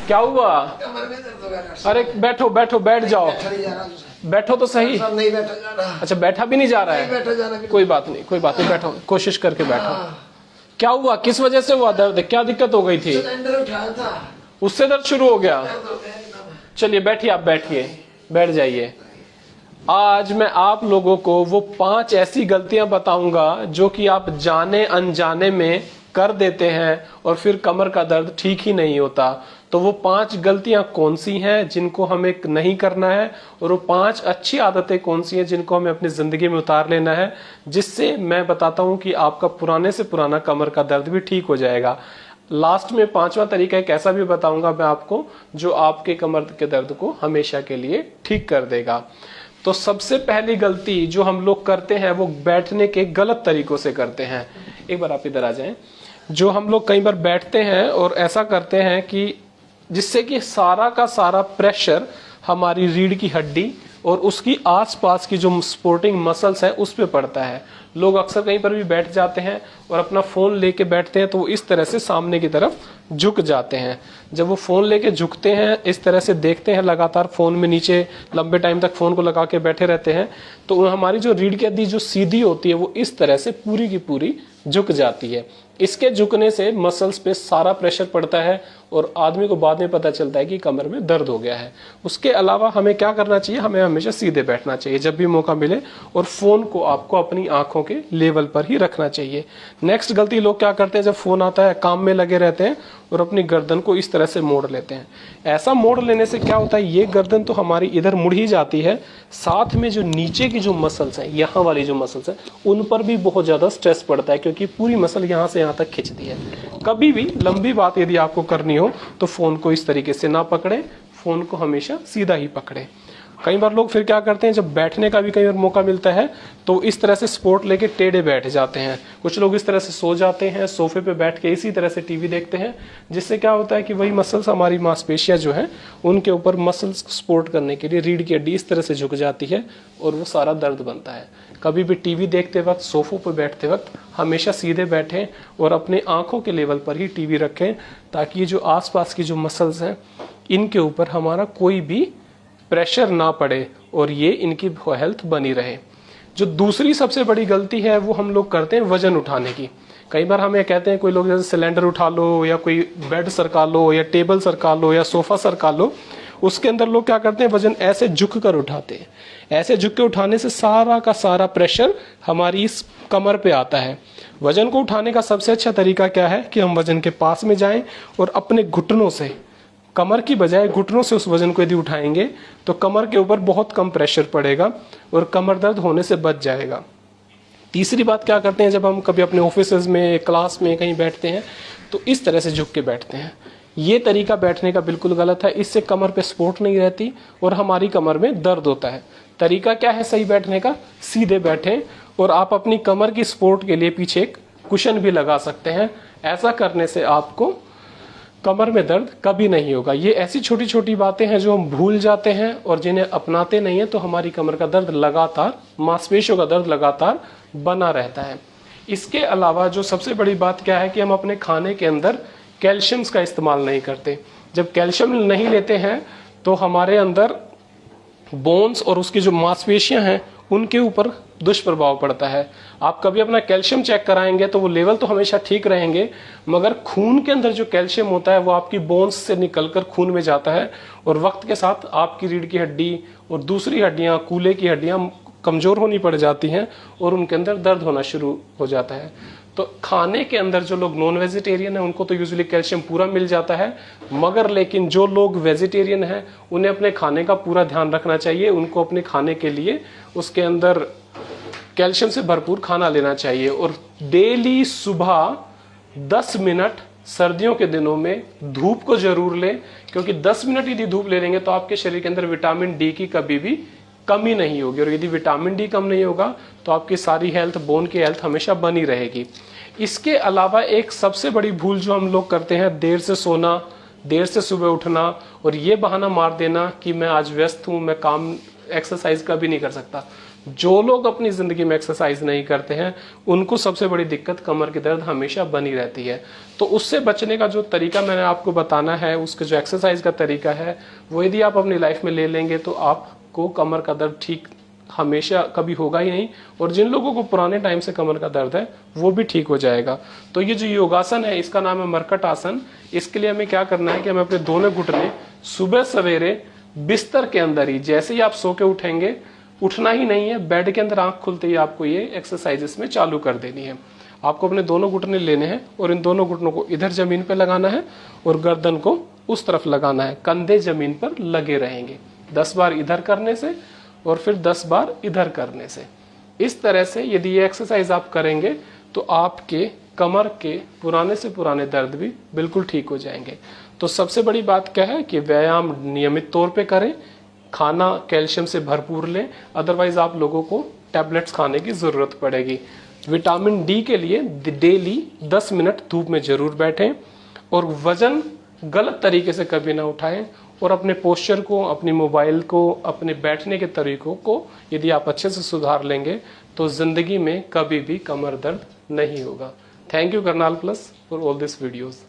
क्या हुआ? कमर में दर्द हो गया। अरे बैठो बैठो, बैठ जाओ, बैठो तो सही। नहीं बैठा जा रहा। अच्छा बैठा भी नहीं जा रहा है? बैठा जा रहा। कोई बात नहीं, कोई बात नहीं, बैठो, कोशिश करके बैठो। क्या हुआ, किस वजह से हुआ दर्द, क्या दिक्कत हो गई थी? सिलेंडर उठाया था, उससे दर्द शुरू हो गया? चलिए बैठिए, आप बैठिए, बैठ जाइए। आज मैं आप लोगों को वो 5 ऐसी गलतियां बताऊंगा जो कि आप जाने अनजाने में कर देते हैं और फिर कमर का दर्द ठीक ही नहीं होता। तो वो 5 गलतियां कौन सी हैं जिनको हमें नहीं करना है, और वो 5 अच्छी आदतें कौन सी हैं जिनको हमें अपनी जिंदगी में उतार लेना है, जिससे मैं बताता हूं कि आपका पुराने से पुराना कमर का दर्द भी ठीक हो जाएगा। लास्ट में 5वां तरीका एक ऐसा भी बताऊंगा मैं आपको जो आपके कमर के दर्द को हमेशा के लिए ठीक कर देगा। तो सबसे पहली गलती जो हम लोग करते हैं वो बैठने के गलत तरीकों से करते हैं। एक बार आप इधर आ जाएं। जो हम लोग कई बार बैठते हैं और ऐसा करते हैं कि जिससे कि सारा का सारा प्रेशर हमारी रीढ़ की हड्डी और उसकी आसपास की जो सपोर्टिंग मसल्स है उस पे पड़ता है। लोग अक्सर कहीं पर भी बैठ जाते हैं और अपना फोन लेके बैठते हैं तो वो इस तरह से सामने की तरफ झुक जाते हैं। जब वो फोन लेके झुकते हैं, इस तरह से देखते हैं लगातार फोन में, नीचे लंबे टाइम तक फोन को लगा के बैठे रहते हैं, तो हमारी जो रीढ़ की हड्डी जो सीधी होती है वो इस तरह से पूरी की पूरी झुक जाती है। इसके झुकने से मसल्स पे सारा प्रेशर पड़ता है और आदमी को बाद में पता चलता है कि कमर में दर्द हो गया है। उसके अलावा हमें क्या करना चाहिए, हमें हमेशा सीधे बैठना चाहिए जब भी मौका मिले, और फोन को आपको अपनी आंखों के लेवल पर ही रखना चाहिए। नेक्स्ट गलती लोग क्या करते हैं, जब फोन आता है काम में लगे रहते हैं और अपनी गर्दन को इस तरह से मोड़ लेते हैं। ऐसा मोड़ लेने से क्या होता है, ये गर्दन तो हमारी इधर मुड़ ही जाती है, साथ में जो नीचे की जो मसल्स है, यहाँ वाली जो मसल्स है, उन पर भी बहुत ज्यादा स्ट्रेस पड़ता है क्योंकि पूरी मसल यहाँ से यहाँ तक खिंचती है। कभी भी लंबी बात यदि आपको करनी हो तो फोन को इस तरीके से ना पकड़े, फोन को हमेशा सीधा ही पकड़े। कई बार लोग फिर क्या करते हैं, जब बैठने का भी कई बार मौका मिलता है तो इस तरह से सपोर्ट लेके टेढ़े बैठ जाते हैं। कुछ लोग इस तरह से सो जाते हैं, सोफे पे बैठ के इसी तरह से टीवी देखते हैं, जिससे क्या होता है कि वही मसल्स, हमारी मांसपेशियां जो है उनके ऊपर मसल्स को सपोर्ट करने के लिए रीढ़ की हड्डी इस तरह से झुक जाती है और वो सारा दर्द बनता है। कभी भी टीवी देखते वक्त, सोफों पर बैठते वक्त हमेशा सीधे बैठें और अपने आंखों के लेवल पर ही टीवी रखें, ताकि ये जो आसपास की जो मसल्स हैं इनके ऊपर हमारा कोई भी प्रेशर ना पड़े और ये इनकी हेल्थ बनी रहे। जो दूसरी सबसे बड़ी गलती है वो हम लोग करते हैं वजन उठाने की। कई बार हमें कहते हैं कोई लोग, जैसे सिलेंडर उठा लो या कोई बेड सरका लो या टेबल सरका लो या सोफा सरका लो, उसके अंदर लोग क्या करते हैं, वजन ऐसे झुक कर उठाते हैं। ऐसे झुक के उठाने से सारा का सारा प्रेशर हमारी इस कमर पे आता है। वजन को उठाने का सबसे अच्छा तरीका क्या है कि हम वजन के पास में जाएं और अपने घुटनों से, कमर की बजाय घुटनों से उस वजन को यदि उठाएंगे तो कमर के ऊपर बहुत कम प्रेशर पड़ेगा और कमर दर्द होने से बच जाएगा। तीसरी बात क्या करते हैं, जब हम कभी अपने ऑफिसेज में, क्लास में कहीं बैठते हैं तो इस तरह से झुक के बैठते हैं। ये तरीका बैठने का बिल्कुल गलत है, इससे कमर पे सपोर्ट नहीं रहती और हमारी कमर में दर्द होता है। तरीका क्या है सही बैठने का, सीधे बैठें और आप अपनी कमर की सपोर्ट के लिए पीछे एक कुशन भी लगा सकते हैं। ऐसा करने से आपको कमर में दर्द कभी नहीं होगा। ये ऐसी छोटी छोटी बातें हैं जो हम भूल जाते हैं और जिन्हें अपनाते नहीं है तो हमारी कमर का दर्द लगातार, मांसपेशियों का दर्द लगातार बना रहता है। इसके अलावा जो सबसे बड़ी बात क्या है कि हम अपने खाने के अंदर कैल्शियम्स का इस्तेमाल नहीं करते। जब कैल्शियम नहीं लेते हैं तो हमारे अंदर बोन्स और उसकी जो मांसपेशियां हैं उनके ऊपर दुष्प्रभाव पड़ता है। आप कभी अपना कैल्शियम चेक कराएंगे तो वो लेवल तो हमेशा ठीक रहेंगे, मगर खून के अंदर जो कैल्शियम होता है वो आपकी बोन्स से निकलकर खून में जाता है और वक्त के साथ आपकी रीढ़ की हड्डी और दूसरी हड्डियां, कूल्हे की हड्डियां कमजोर होनी पड़ जाती हैं और उनके अंदर दर्द होना शुरू हो जाता है। तो खाने के अंदर जो लोग नॉन वेजिटेरियन है उनको तो यूजुअली कैल्शियम पूरा मिल जाता है, मगर लेकिन जो लोग वेजिटेरियन हैं उन्हें अपने खाने का पूरा ध्यान रखना चाहिए। उनको अपने खाने के लिए उसके अंदर कैल्शियम से भरपूर खाना लेना चाहिए और डेली सुबह 10 मिनट सर्दियों के दिनों में धूप को जरूर लें, क्योंकि 10 मिनट यदि धूप ले लेंगे तो आपके शरीर के अंदर विटामिन डी की कभी भी कमी नहीं होगी और यदि विटामिन डी कम नहीं होगा तो आपकी सारी हेल्थ, बोन की हेल्थ हमेशा बनी रहेगी। इसके अलावा एक सबसे बड़ी भूल जो हम लोग करते हैं, देर से सोना, देर से सुबह उठना और ये बहाना मार देना कि मैं आज व्यस्त हूं, मैं काम एक्सरसाइज कभी नहीं कर सकता। जो लोग अपनी जिंदगी में एक्सरसाइज नहीं करते हैं उनको सबसे बड़ी दिक्कत कमर की दर्द हमेशा बनी रहती है। तो उससे बचने का जो तरीका मैंने आपको बताना है, उसके जो एक्सरसाइज का तरीका है, वो यदि आप अपनी लाइफ में ले लेंगे तो आपको कमर का दर्द ठीक हमेशा कभी होगा ही नहीं, और जिन लोगों को पुराने टाइम से कमर का दर्द है वो भी ठीक हो जाएगा। तो ये जो योगासन है इसका नाम है मरकट आसन। इसके लिए हमें क्या करना है कि हमें अपने दोनों घुटने सुबह सवेरे बिस्तर के अंदर ही, जैसे ही आप सो के उठेंगे, उठना ही नहीं है, बेड के अंदर आंख खुलते ही आपको ये एक्सरसाइज इसमें चालू कर देनी है। आपको अपने दोनों घुटने लेने हैं और इन दोनों घुटनों को इधर जमीन पे लगाना है और गर्दन को उस तरफ लगाना है। कंधे जमीन पर लगे रहेंगे 10 बार इधर करने से और फिर 10 बार इधर करने से। इस तरह से यदि ये एक्सरसाइज आप करेंगे तो आपके कमर के पुराने से पुराने दर्द भी बिल्कुल ठीक हो जाएंगे। तो सबसे बड़ी बात क्या है कि व्यायाम नियमित तौर पे करें, खाना कैल्शियम से भरपूर लें, अदरवाइज आप लोगों को टैबलेट्स खाने की जरूरत पड़ेगी। विटामिन डी के लिए डेली 10 मिनट धूप में जरूर बैठें और वजन गलत तरीके से कभी ना उठाएं, और अपने पोस्चर को, अपनी मोबाइल को, अपने बैठने के तरीकों को यदि आप अच्छे से सुधार लेंगे तो जिंदगी में कभी भी कमर दर्द नहीं होगा। Thank you Karnal plus for all this videos.